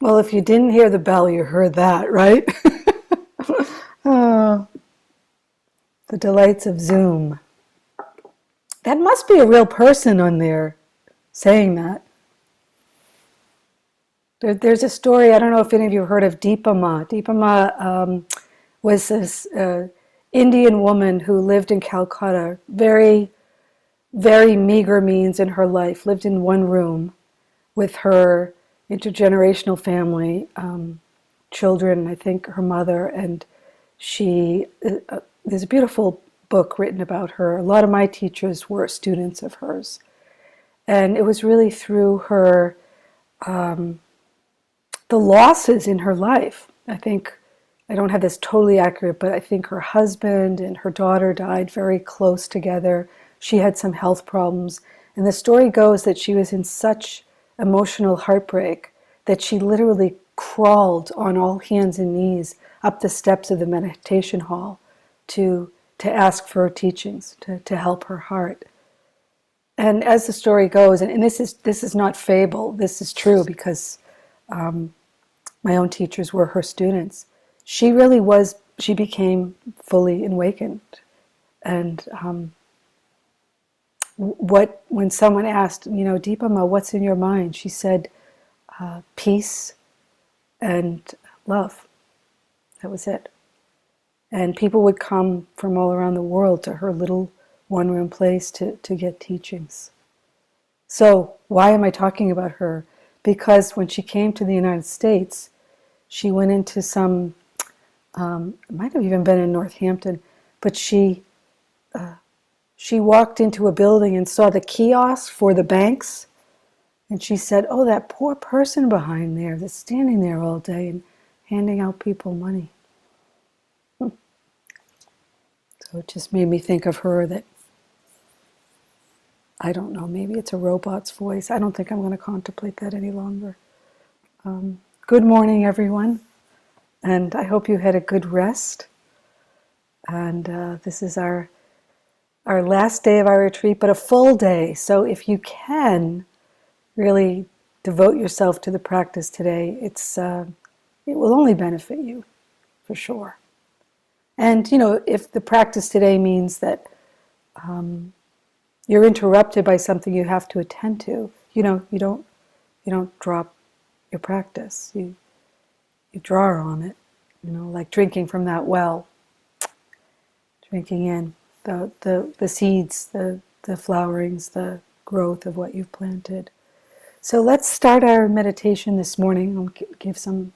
Well, if you didn't hear the bell, you heard that, right? Oh, the delights of Zoom. That must be a real person on there saying that. There's a story, I don't know if any of you have heard of Deepama. Deepama was this Indian woman who lived in Calcutta, very, very meager means in her life, lived in one room with her intergenerational family, children, I think her mother, and she, there's a beautiful book written about her. A lot of my teachers were students of hers. And it was really through her, the losses in her life. I think, I don't have this totally accurate, but I think her husband and her daughter died very close together. She had some health problems. And the story goes that she was in such emotional heartbreak that she literally crawled on all hands and knees up the steps of the meditation hall to ask for teachings, to help her heart. And as the story goes, and this is not fable, this is true because my own teachers were her students. She really was, she became fully awakened. And when someone asked, Deepama, what's in your mind? She said, peace and love. That was it. And people would come from all around the world to her little one-room place to get teachings. So why am I talking about her? Because when she came to the United States, she went into some, it might have even been in Northampton, but she walked into a building and saw the kiosk for the banks, and she said, oh, that poor person behind there that's standing there all day and handing out people money. So it just made me think of her, that, I don't know, maybe it's a robot's voice. I don't think I'm going to contemplate that any longer. Good morning, everyone. And I hope you had a good rest. And this is our last day of our retreat, but a full day. So if you can really devote yourself to the practice today, it will only benefit you, for sure. And, if the practice today means that you're interrupted by something you have to attend to, you don't drop your practice. You draw on it, like drinking from that well, drinking in the seeds, the flowerings, the growth of what you've planted. So let's start our meditation this morning. I'll give some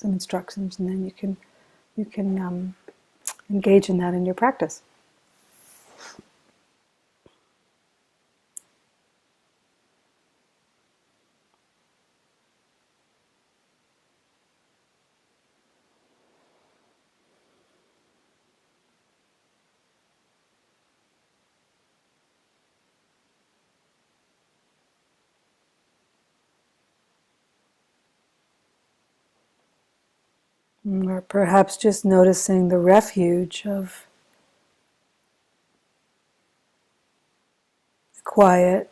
instructions, and then you can engage in that in your practice. Or perhaps just noticing the refuge of quiet,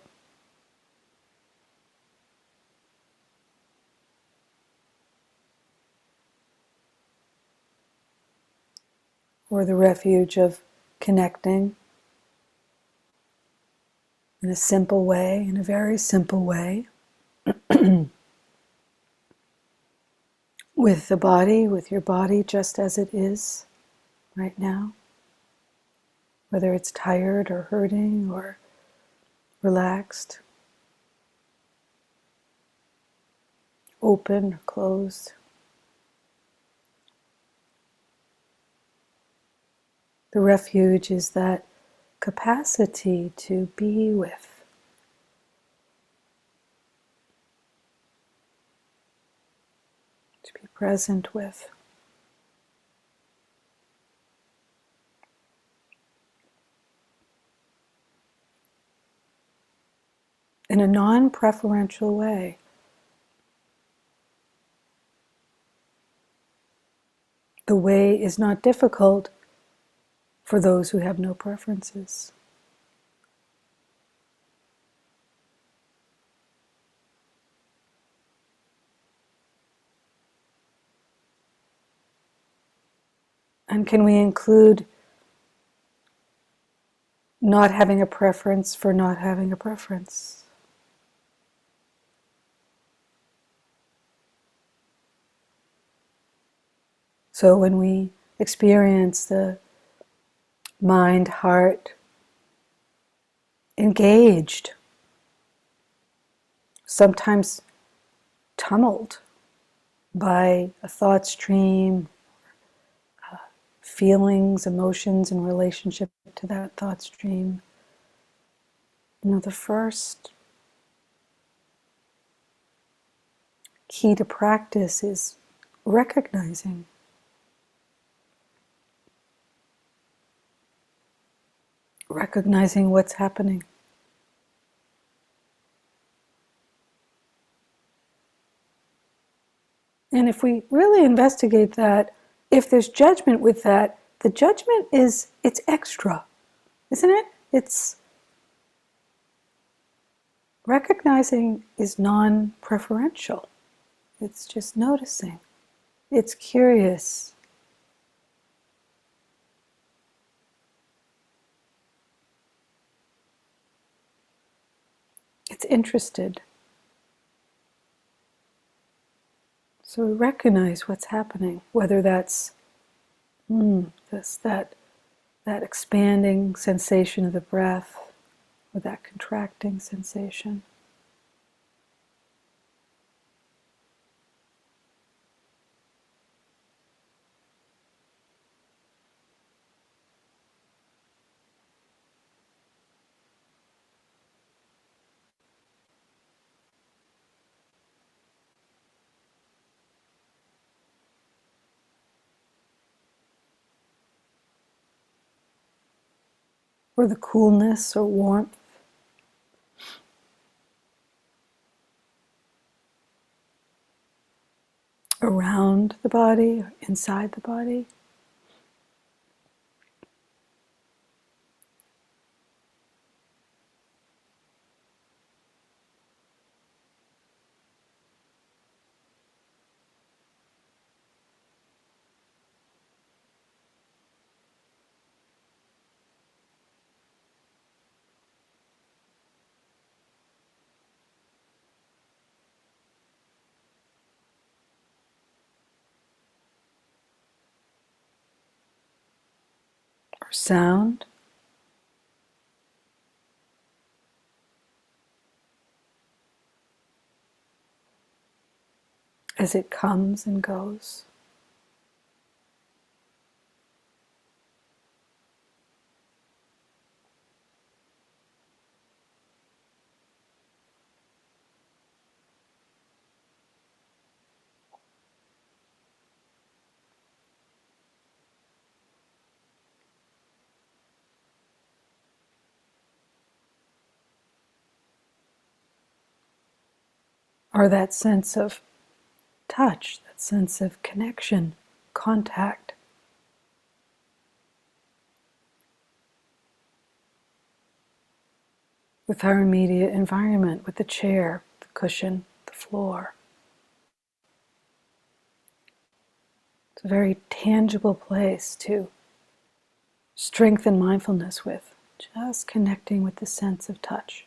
or the refuge of connecting in a simple way, in a very simple way, with the body, with your body just as it is right now, whether it's tired or hurting or relaxed, open or closed. The refuge is that capacity to be with, to be present with. In a non-preferential way. The way is not difficult for those who have no preferences. And can we include not having a preference for not having a preference? So when we experience the mind, heart engaged, sometimes tumbled by a thought stream, feelings, emotions in relationship to that thought stream, the first key to practice is recognizing. Recognizing what's happening. And if we really investigate that, if there's judgment with that, the judgment it's extra, isn't it? It's recognizing is non-preferential. It's just noticing. It's curious. It's interested. So we recognize what's happening, whether that's that expanding sensation of the breath or that contracting sensation. Or the coolness or warmth around the body, or inside the body. Or sound. As it comes and goes. Or that sense of touch, that sense of connection, contact. With our immediate environment, with the chair, the cushion, the floor. It's a very tangible place to strengthen mindfulness with, just connecting with the sense of touch.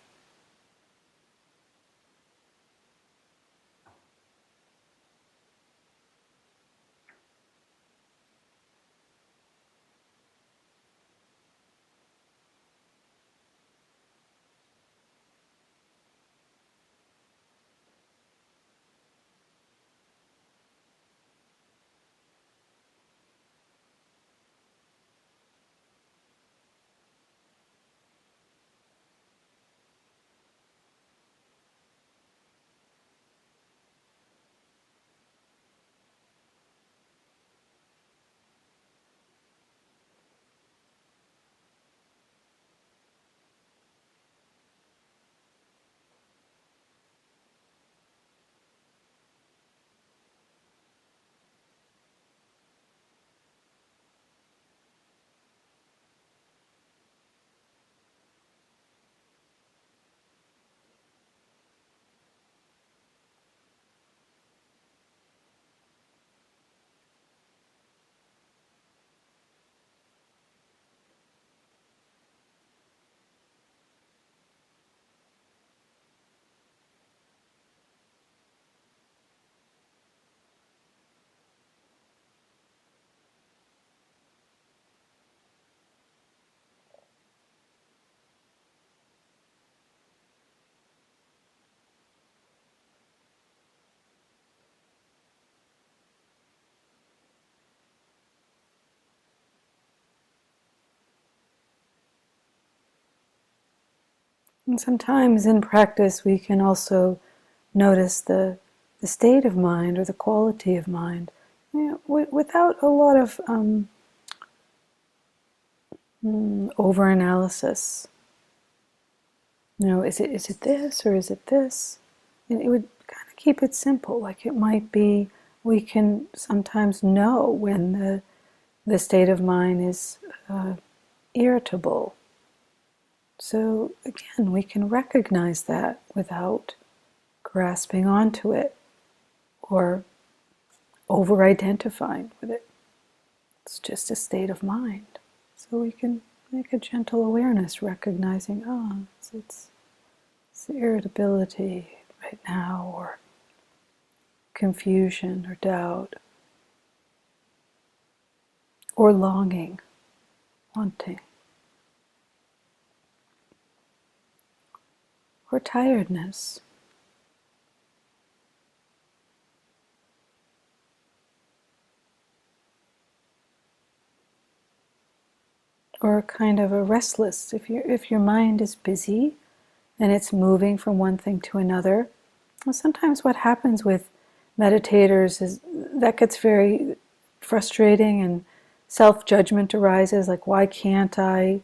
And sometimes in practice we can also notice the state of mind or the quality of mind, without a lot of over-analysis. Is it this or is it this? And it would kind of keep it simple. Like it might be, we can sometimes know when the state of mind is irritable. So again, we can recognize that without grasping onto it or over-identifying with it. It's just a state of mind. So we can make a gentle awareness, recognizing, it's irritability right now, or confusion or doubt, or longing, wanting, or tiredness. Or kind of a restless, if your mind is busy and it's moving from one thing to another. Well, sometimes what happens with meditators is that gets very frustrating and self-judgment arises, like, why can't I,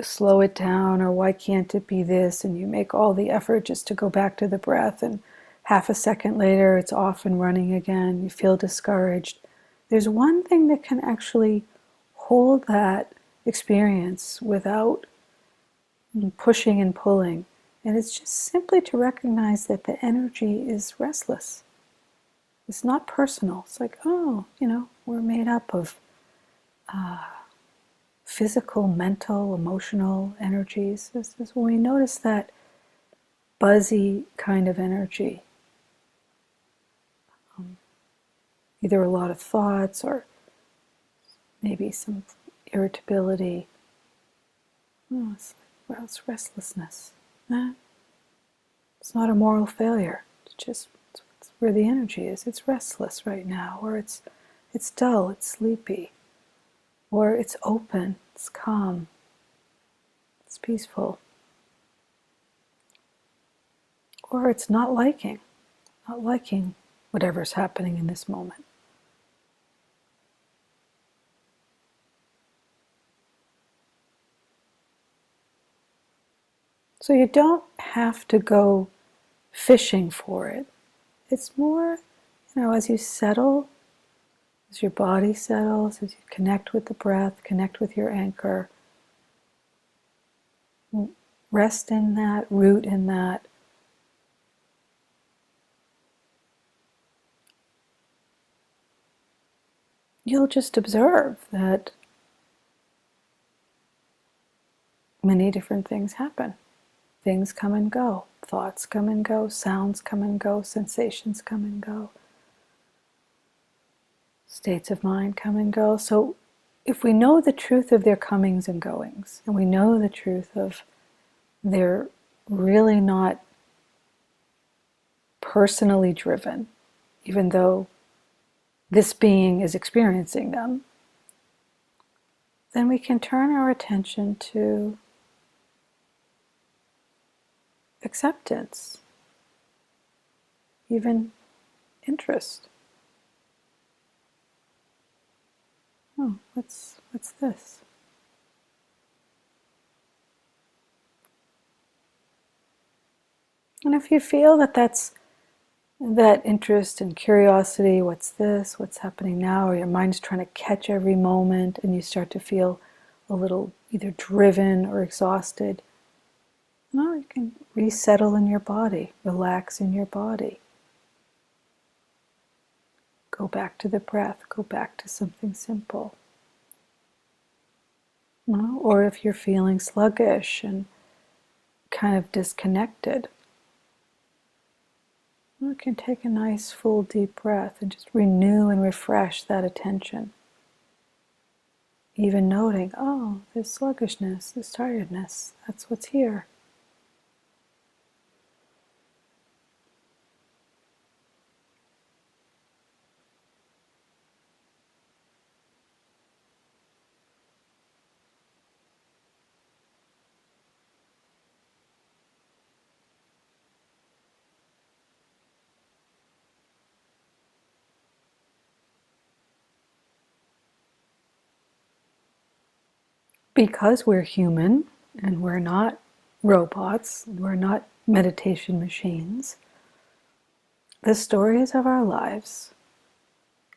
slow it down, or why can't it be this? And you make all the effort just to go back to the breath, and half a second later it's off and running again. You feel discouraged. There's one thing that can actually hold that experience without pushing and pulling. And it's just simply to recognize that the energy is restless. It's not personal. It's like, we're made up of physical, mental, emotional energies. This is when we notice that buzzy kind of energy. Either a lot of thoughts or maybe some irritability. It's restlessness. It's not a moral failure. It's where the energy is. It's restless right now, or it's dull, it's sleepy, or it's open, it's calm, it's peaceful, or it's not liking whatever's happening in this moment. So you don't have to go fishing for it. It's more, as you settle, as your body settles, as you connect with the breath, connect with your anchor, rest in that, root in that. You'll just observe that many different things happen. Things come and go. Thoughts come and go. Sounds come and go. Sensations come and go. States of mind come and go. So if we know the truth of their comings and goings, and we know the truth of they're really not personally driven, even though this being is experiencing them, then we can turn our attention to acceptance, even interest. What's this? And if you feel that interest and curiosity, what's this, what's happening now, or your mind's trying to catch every moment and you start to feel a little either driven or exhausted, you can resettle in your body, relax in your body. Go back to the breath, go back to something simple. Or if you're feeling sluggish and kind of disconnected, you can take a nice full deep breath and just renew and refresh that attention. Even noting, there's sluggishness, there's tiredness, that's what's here. because we're human and we're not robots, we're not meditation machines, the stories of our lives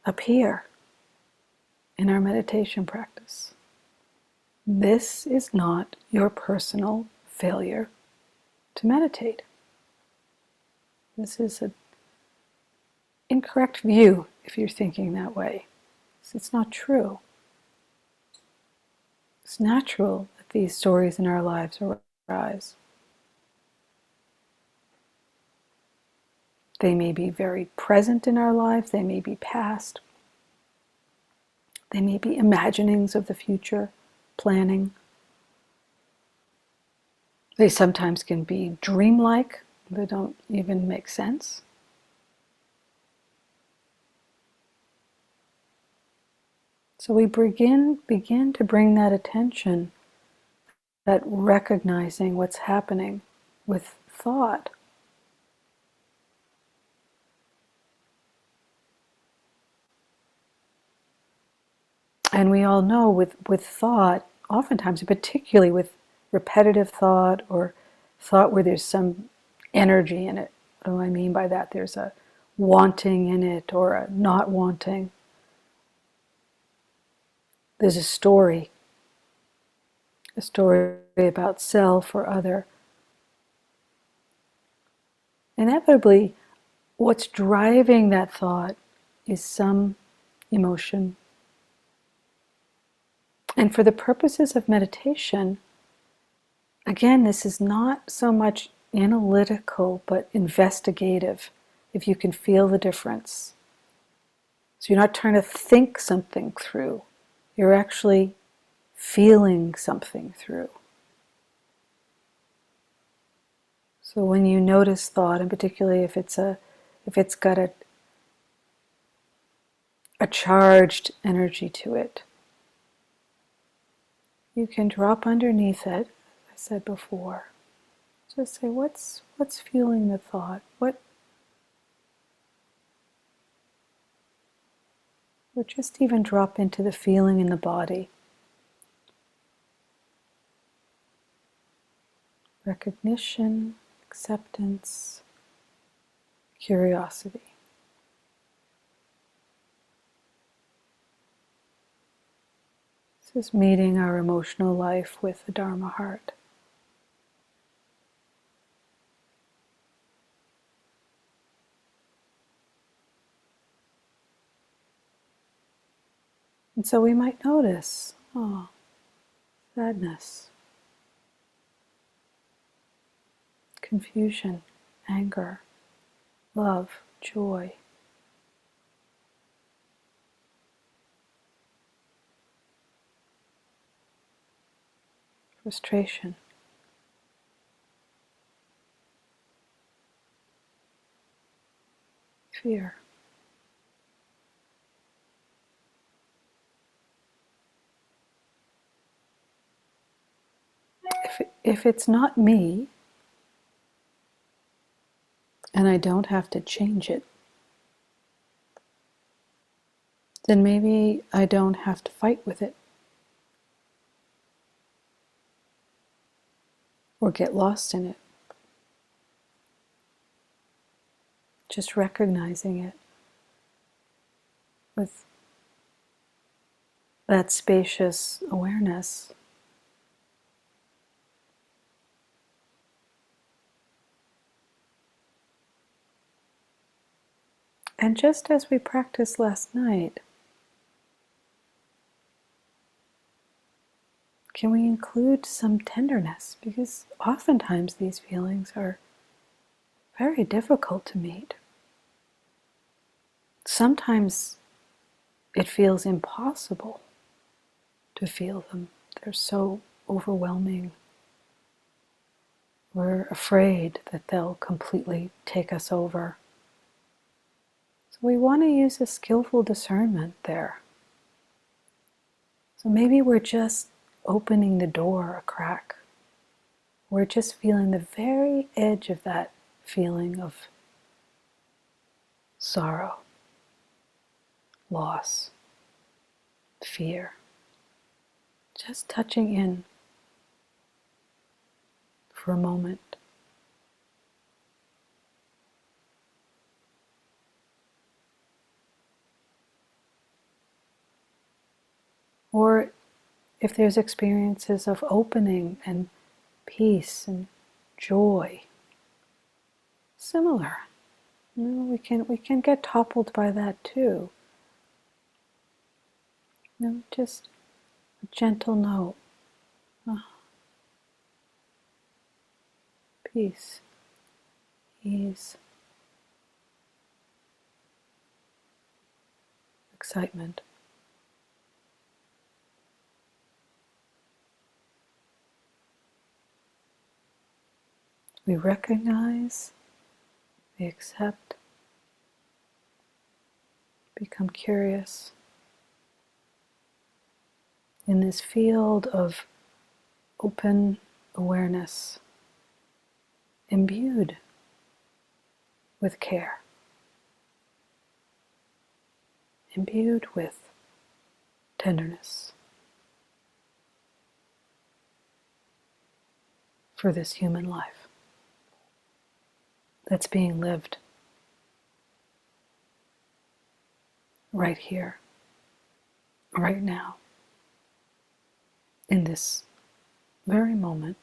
appear in our meditation practice. This is not your personal failure to meditate. This is an incorrect view if you're thinking that way. It's not true. It's natural that these stories in our lives arise. They may be very present in our lives, they may be past, they may be imaginings of the future, planning. They sometimes can be dreamlike, they don't even make sense. So we begin to bring that attention, that recognizing what's happening with thought. And we all know with thought, oftentimes, particularly with repetitive thought or thought where there's some energy in it. What do I mean by that? There's a wanting in it or a not wanting. There's a story about self or other. Inevitably, what's driving that thought is some emotion. And for the purposes of meditation, again, this is not so much analytical, but investigative, if you can feel the difference. So you're not trying to think something through, you're actually feeling something through. So when you notice thought, and particularly if it's got a charged energy to it, you can drop underneath it, as I said before. Just say, what's fueling the thought? Or just even drop into the feeling in the body. Recognition, acceptance, curiosity. This is meeting our emotional life with the Dharma heart. And so we might notice, sadness, confusion, anger, love, joy. Frustration. Fear. If it's not me, and I don't have to change it, then maybe I don't have to fight with it or get lost in it. Just recognizing it with that spacious awareness. And just as we practiced last night, can we include some tenderness? Because oftentimes these feelings are very difficult to meet. Sometimes it feels impossible to feel them. They're so overwhelming. We're afraid that they'll completely take us over. So we want to use a skillful discernment there. So maybe we're just opening the door a crack. We're just feeling the very edge of that feeling of sorrow, loss, fear. Just touching in for a moment. Or if there's experiences of opening and peace and joy, similar. We can get toppled by that too. Just a gentle note. Ah, peace, ease, excitement. We recognize, we accept, become curious in this field of open awareness, imbued with care, imbued with tenderness for this human life that's being lived right here, right now, in this very moment.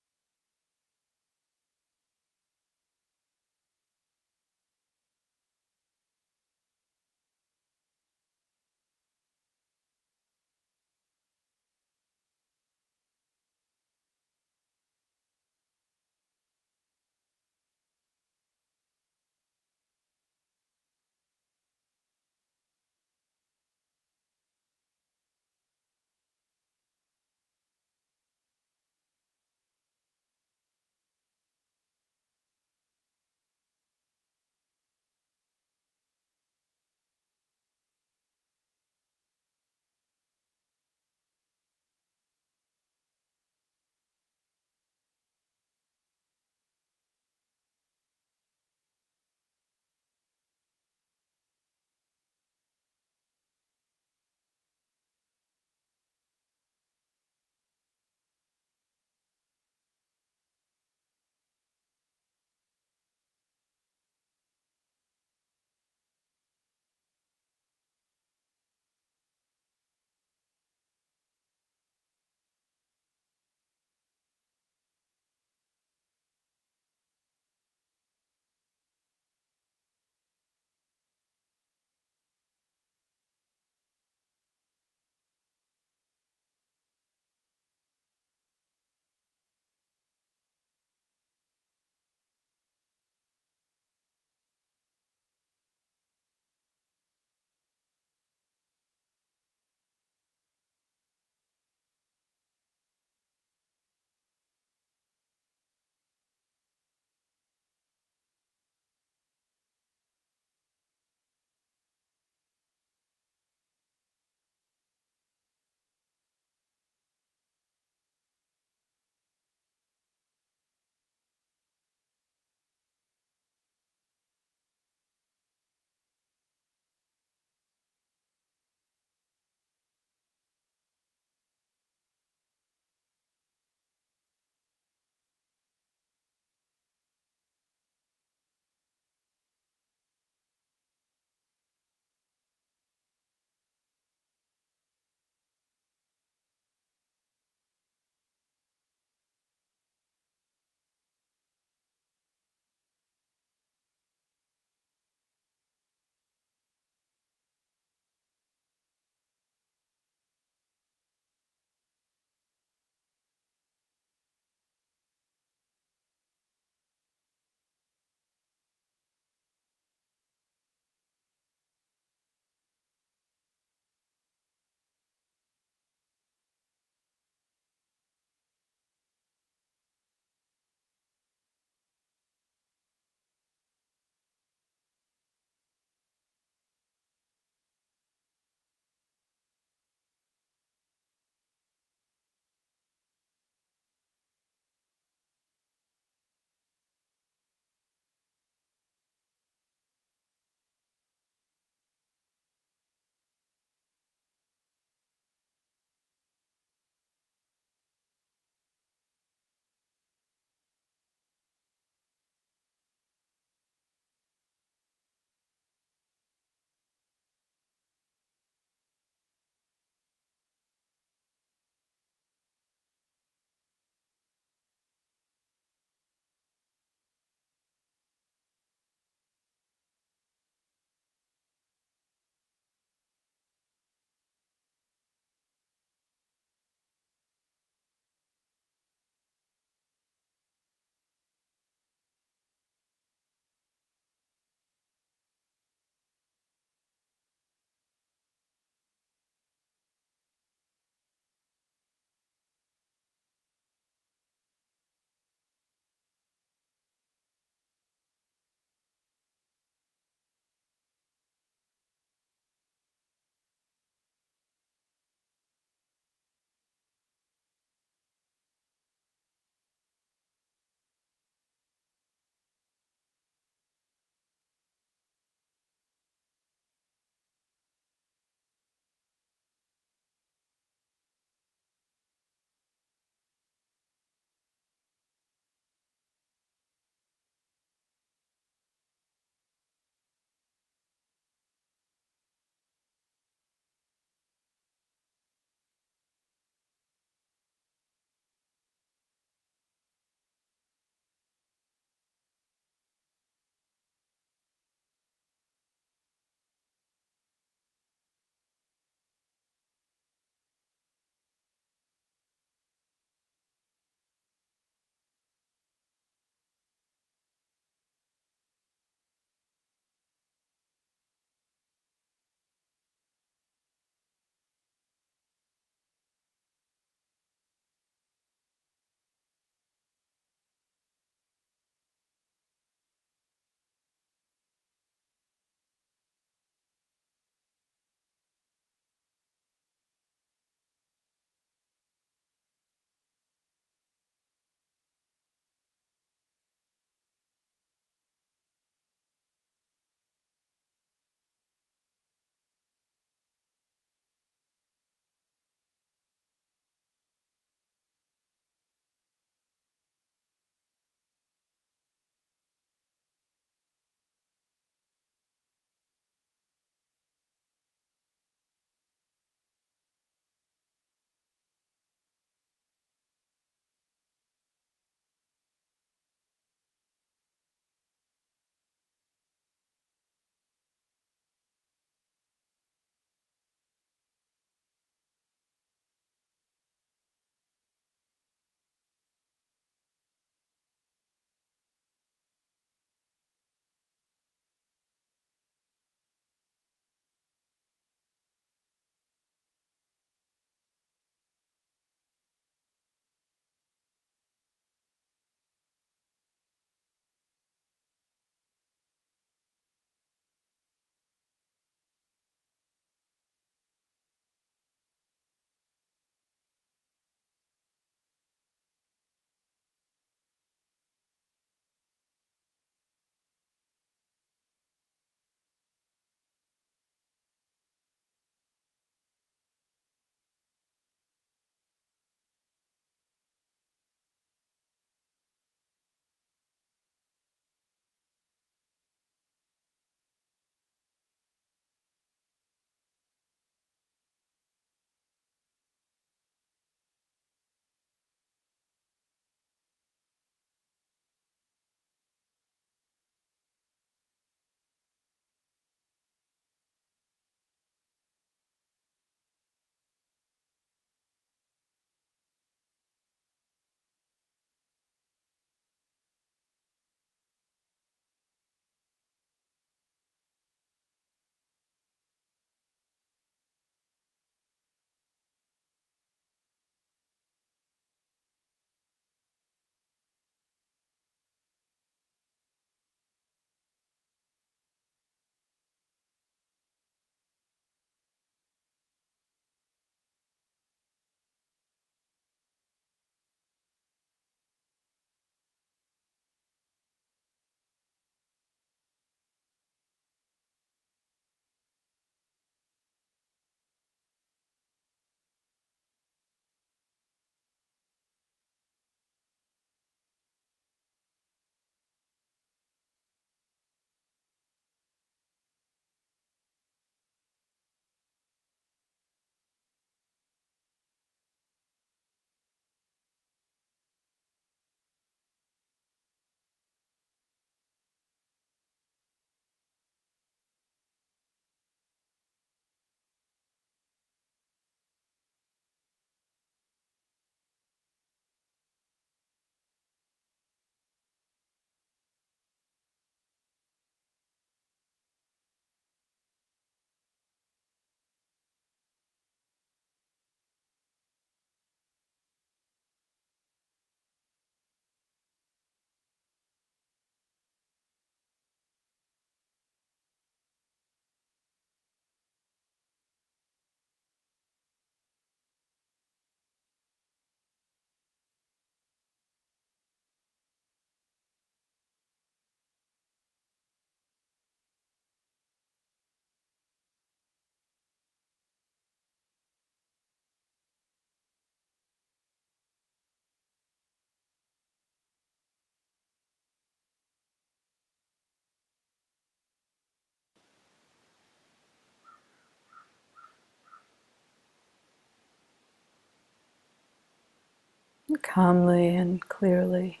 calmly and clearly,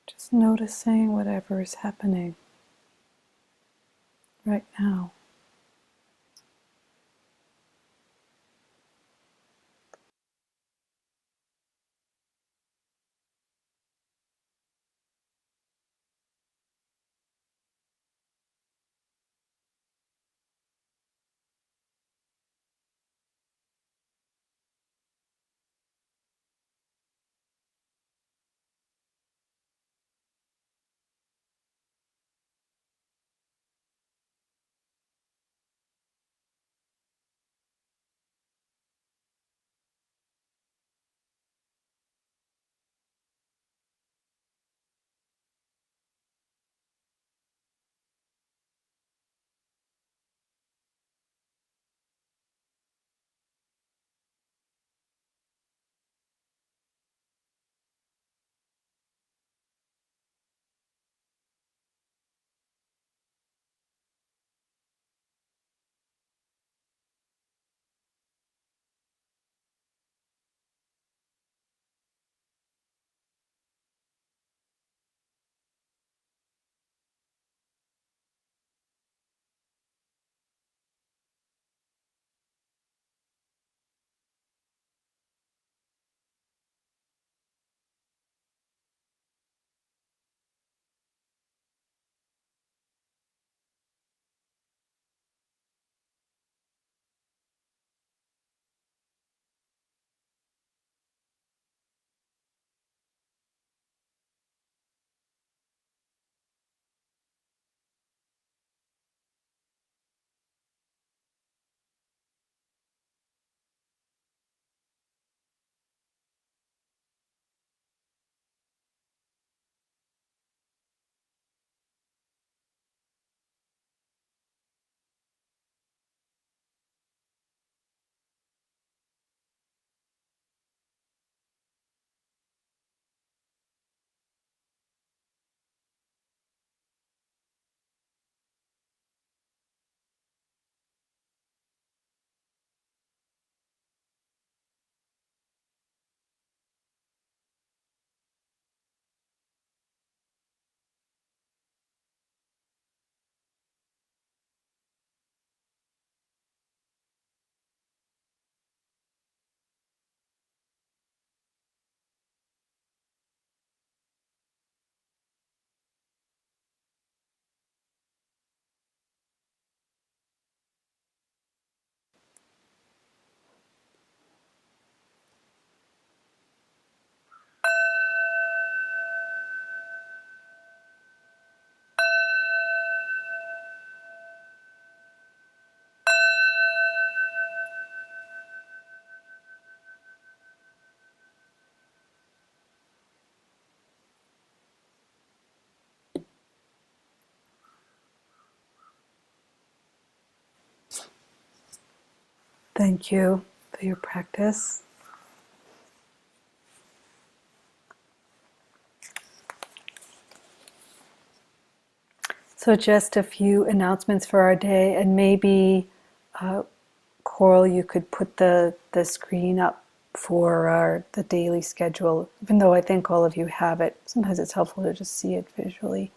just noticing whatever is happening right now. Thank you for your practice. So just a few announcements for our day, and maybe Coral, you could put the screen up for the daily schedule, even though I think all of you have it. Sometimes it's helpful to just see it visually.